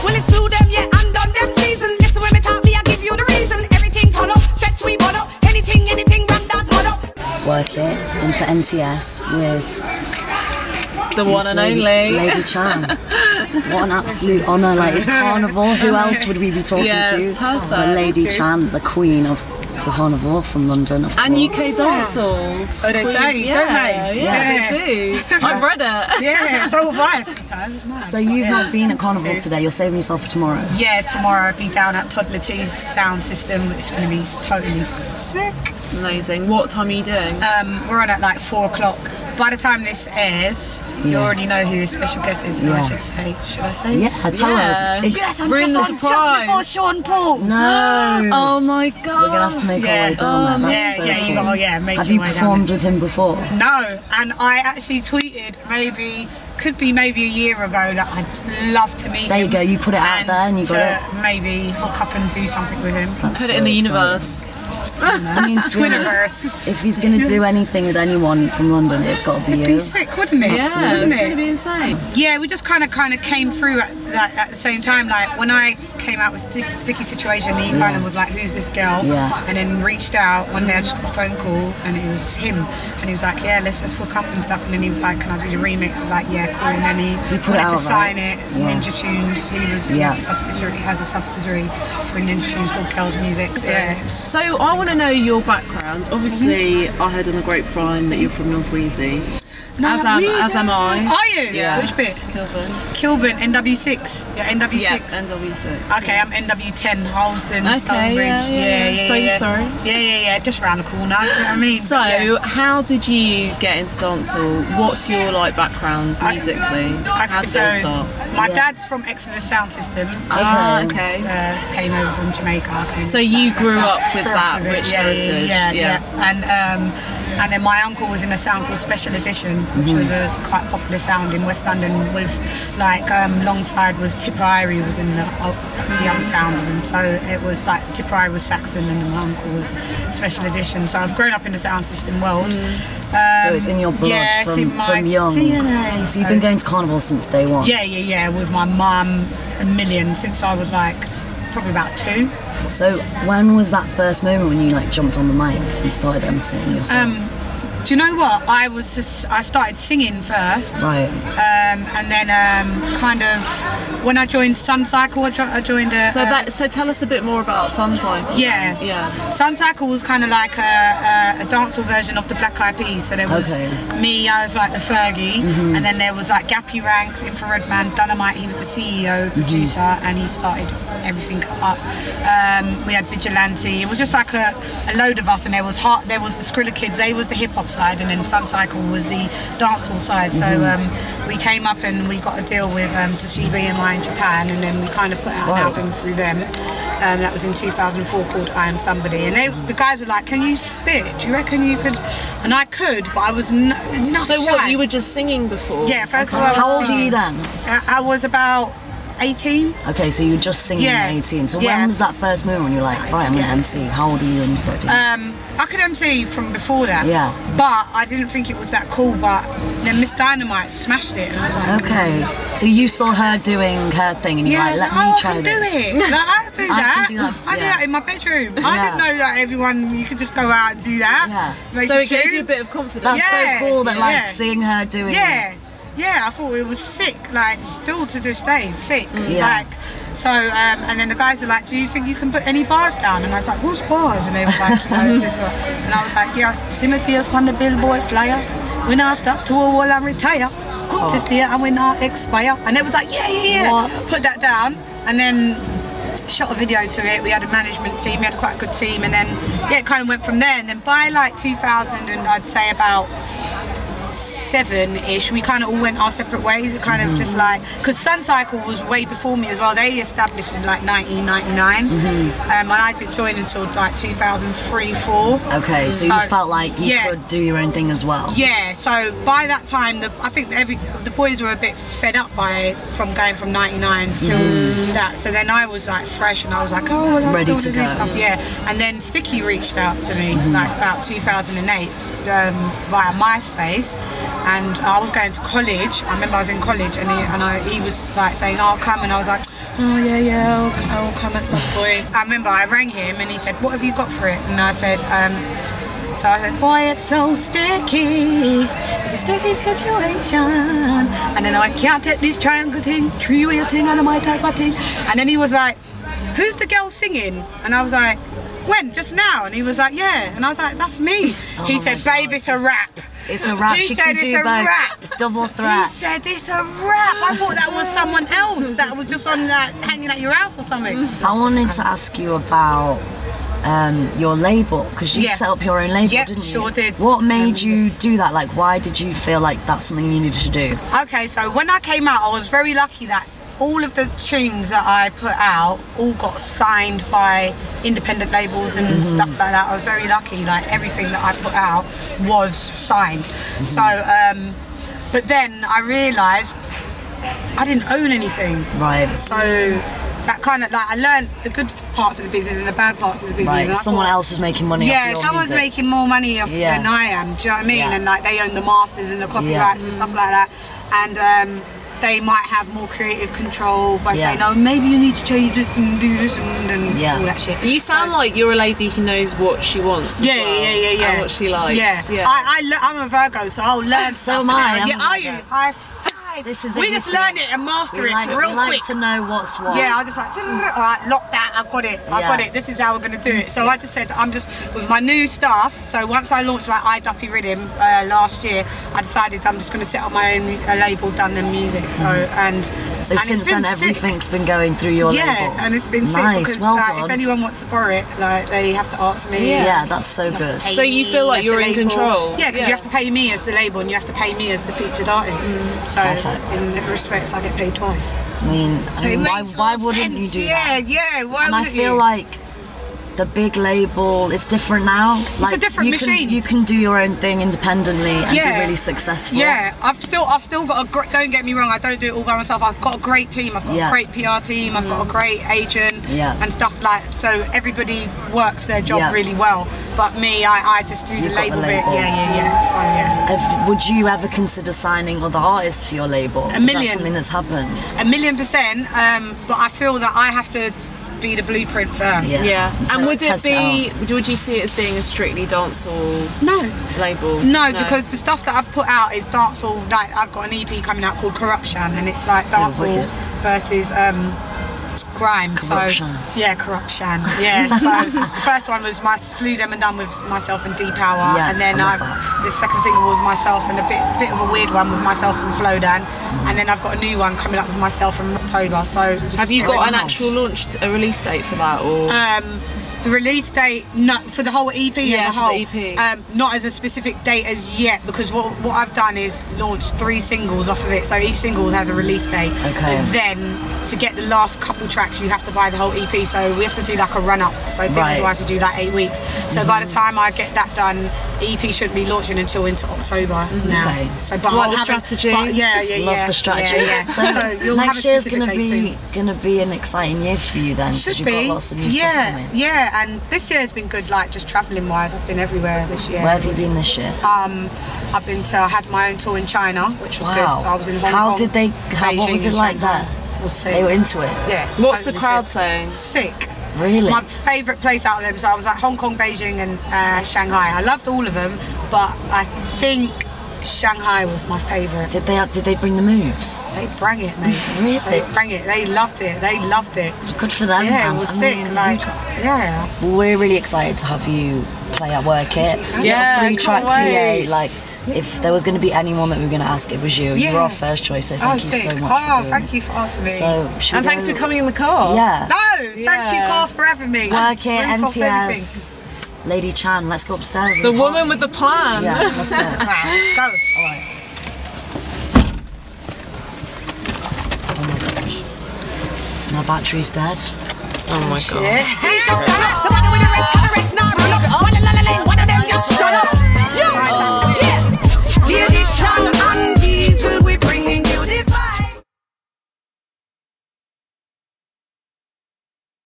Well, it's through them, yeah, and on them season. Listen when me talk, me I give you the reason. Everything turn up, set we ball up. Anything, ram that's hot up. Work it in for NTS with the one and only Lady Chann. What an absolute honour! Like, it's Carnival. Who else would we be talking to? Perfect. But Lady Chann, the queen of the Carnival from London, of and course. UK Dancehall. So they say, don't they? Yeah, they do. I've read it. Yeah, it's over 5 times. So you've not been at Carnival today. You're saving yourself for tomorrow. Yeah, tomorrow I'll be down at Toddler T's sound system, which is going to be totally sick. Amazing. What time are you doing? We're on at like 4 o'clock. By the time this airs, you already know who your special guest is, so I should say. Should I say? Yeah, tell us. Yes, I'm ruin the just surprise. before Sean Paul. No. Oh my God. We're gonna have to make our way down there. That's so you cool. gotta, make Have your you way down performed there. with him before? No, and I actually tweeted could be maybe a year ago that I'd love to meet him. There you go, you put it out there and you got it. Maybe hook up and do something with him. That's Put it so in the exciting. universe. I mean, to be honest, Twitterverse. if he's going to do anything with anyone from London, it's got to be It'd be you. sick, wouldn't it? Yeah, Wouldn't it's going to it? be insane. Yeah, we just kind of came through at the same time. Like when I came out with Sticky Situation, he kind of was like, "Who's this girl?" Yeah. And then reached out. One day I just got a phone call, and it was him. And he was like, "Yeah, let's just hook up and stuff." And then he was like, "Can I do the remix?" I was like, "Yeah, cool." And then he put it wanted to out, sign right? it. Ninja Tunes. He was he has a subsidiary for Ninja Tunes called Girls Music. So, yeah. So I want to know your background. Obviously, I heard on the grapevine that you're from North Wheezy. As am I. Are you? Yeah. Which bit? Kilburn, NW6. Yeah, NW6. Yeah, NW6. Okay, I'm NW10, Halston, Okay, Stonebridge. yeah. Yeah. Just round the corner. Do you know what I mean? So, how did you get into dancehall? What's your background musically? How did it start? My dad's from Exodus Sound System. Okay. Came over from Jamaica. So you grew up with that rich heritage. Yeah. And then my uncle was in a sound called Special Edition, which was a quite popular sound in West London, with alongside with Tipper Irie was in the other sound, and so it was like Tipper Irie was Saxon and my uncle was Special Edition. So I've grown up in the sound system world. So it's in your blood from young. DNA. So you've been going to Carnival since day one? Yeah, with my mum a million since I was probably about 2. So when was that first moment when you jumped on the mic and started emceeing yourself? Do you know what? I started singing first, right? And then kind of when I joined Sun Cycle, I joined a. So tell us a bit more about Sun Cycle. Yeah. Sun Cycle was kind of like a dancehall version of the Black Eyed Peas. So there was me, I was like the Fergie, and then there was Gappy Ranks, Infrared Man, Dynamite. He was the CEO, producer, and he started everything up. We had Vigilante. It was just like a load of us, and there was the Skrilla Kids. They was the hip hop side, and then Sun Cycle was the dancehall side. So we came up and we got a deal with Toshiba EMI in Japan, and then we kind of put out an album through them. That was in 2004 called I Am Somebody, and the guys were like, "Can you spit? Do you reckon you could?" And I could, but I was not So shy. what, you were just singing before? Yeah, first of all, I was How old were you then? I was about 18. Okay, so you were just singing at 18. So when was that first moment when you were like, right, I'm going to MC? How old were you when you started doing I could MC from before that. Yeah. But I didn't think it was that cool. But then Miss Dynamite smashed it, and I was like, okay. So you saw her doing her thing, and you're like, let me try this. I can do it. I do that. I do that in my bedroom. I didn't know that you could just go out and do that. Yeah. So it gave you a bit of confidence. That's so cool that seeing her doing it. Yeah, I thought it was sick, still to this day, sick. So, and then the guys were like, "Do you think you can put any bars down?" And I was like, "What's bars?" And they were like, this one. And I was like, "Yeah, see me face on the billboard flyer. When I stop to a wall and retire, come to stay and we not expire." And they was like, yeah. Put that down, and then shot a video to it. We had a management team, we had quite a good team, and then it kind of went from there. And then by 2000, and I'd say about 7-ish, we kind of all went our separate ways. It kind of just because Sun Cycle was way before me as well. They established in 1999, and I didn't join until 2003-4. Okay, so you felt like you could do your own thing as well. Yeah, so by that time, I think the boys were a bit fed up from going from 99 till that. So then I was fresh, and I was like, oh, well, ready to do go. Stuff. Yeah, and then Sticky reached out to me about 2008 via MySpace. And I was going to college. I remember I was in college, and he was saying, "I'll come," and I was like, oh yeah, I'll come at some point. I remember I rang him and he said, what have you got for it? And I said, so I said, boy, it's so sticky. It's a sticky situation. And then I went, can't take this triangle thing, three-way thing, and my type of thing. And then he was like, who's the girl singing? And I was like, when? Just now? And he was like, yeah. And I was like, that's me. He said, babe, it's a rap. It's a rap. He said it's a rap. Double threat. He said it's a rap. I thought that was someone else that was just on that hanging at your house or something. I wanted to ask you about your label, because you set up your own label, didn't you? Sure did. What made you do that? Like, why did you feel like that's something you needed to do? Okay, so when I came out, I was very lucky that all of the tunes that I put out all got signed by independent labels and stuff like that. I was very lucky, like everything that I put out was signed. So, but then I realised I didn't own anything. Right. So that kind of, like, I learned the good parts of the business and the bad parts of the business. Right, and someone else is making money off your someone's music. making more money off than I am, do you know what I mean? Yeah. And like they own the masters and the copyrights and stuff like that. And they might have more creative control by saying, oh, maybe you need to change this and do this and all that shit. You sound like you're a lady who knows what she wants. Yeah. And what she likes. Yeah. I'm a Virgo, so I'll learn stuff. So am I. Yeah, are you? High five. This is we just learn it and master it real quick. We like to know what's what. Yeah, I just like, all right, lock that, I've got it, I got it, this is how we're going to do it. So I just said, I'm just, with my new stuff, so once I launched like iDuppy Rhythm last year, I decided I'm just going to set up my own label, Done Them Music. So, so since then, everything's been going through your label. Yeah, and it's been sick because if anyone wants to borrow it, like, they have to ask me. Yeah, that's so good. So you feel like you're in control? Yeah, because you have to pay me as the label and you have to pay me as the featured artist. So in respects, I get paid twice. I mean why wouldn't you do that? Yeah, why and wouldn't I feel like the big label is different now. It's a different machine. You can do your own thing independently and be really successful. Yeah, I've still got a don't get me wrong, I don't do it all by myself. I've got a great team. I've got a great PR team. I've got a great agent and stuff like. So everybody works their job really well. But me, I just do the label bit. Yeah. So Would you ever consider signing other artists to your label? A million. Is that something that's happened? 1,000,000%. But I feel that I have to be the blueprint first. And would you see it as being a strictly dancehall label? No, because the stuff that I've put out is dancehall. Like, I've got an EP coming out called Corruption, and it's like dancehall versus grime. Corruption. Corruption. Yeah. So the first one was my Slew Them and Done with myself and D-Power, and then the second single was myself and a bit of a weird one with myself and Flowdan, and then I've got a new one coming up with myself in October. So have you got an actual a release date for that, or? The release date, no, for the whole EP as a whole, for the EP. Not as a specific date as yet, because what I've done is launched 3 singles off of it, so each single has a release date. Okay. And then to get the last couple tracks, you have to buy the whole EP, so we have to do like a run-up, so business-wise we do like 8 weeks. So by the time I get that done, the EP shouldn't be launching until into October now. Okay. So, but the strategy. Love the strategy. Yeah. So you'll next have a year's specific gonna be an exciting year for you then, because you've got lots of new stuff coming. Yeah, and this year's been good, like just travelling wise. I've been everywhere this year. Where have you been this year? I had my own tour in China, which was good. So I was in Hong Kong. What was it like there? They were into it. Yes. What's the crowd saying? Sick. Really? My favourite place out of them. So I was at Hong Kong, Beijing, and Shanghai. I loved all of them, but I think Shanghai was my favourite. Did they bring the moves? They bring it, mate. Really? They bring it. They loved it. Good for them. Yeah, man. it was sick. We're really excited to have you play at Work It. Yeah, 3-track PA. Like, if there was going to be anyone that we were going to ask, it was you. You were our first choice, so thank you so much. Thank you for asking me. So, and thanks for coming in the car. Yeah. No, thank you, Carl, for having me. Work It, NTS, Lady Chann. Let's go upstairs. The woman with the plan. Yeah, let's go. Let's go. All right. Oh my gosh. My battery's dead. Oh my god. Yeah.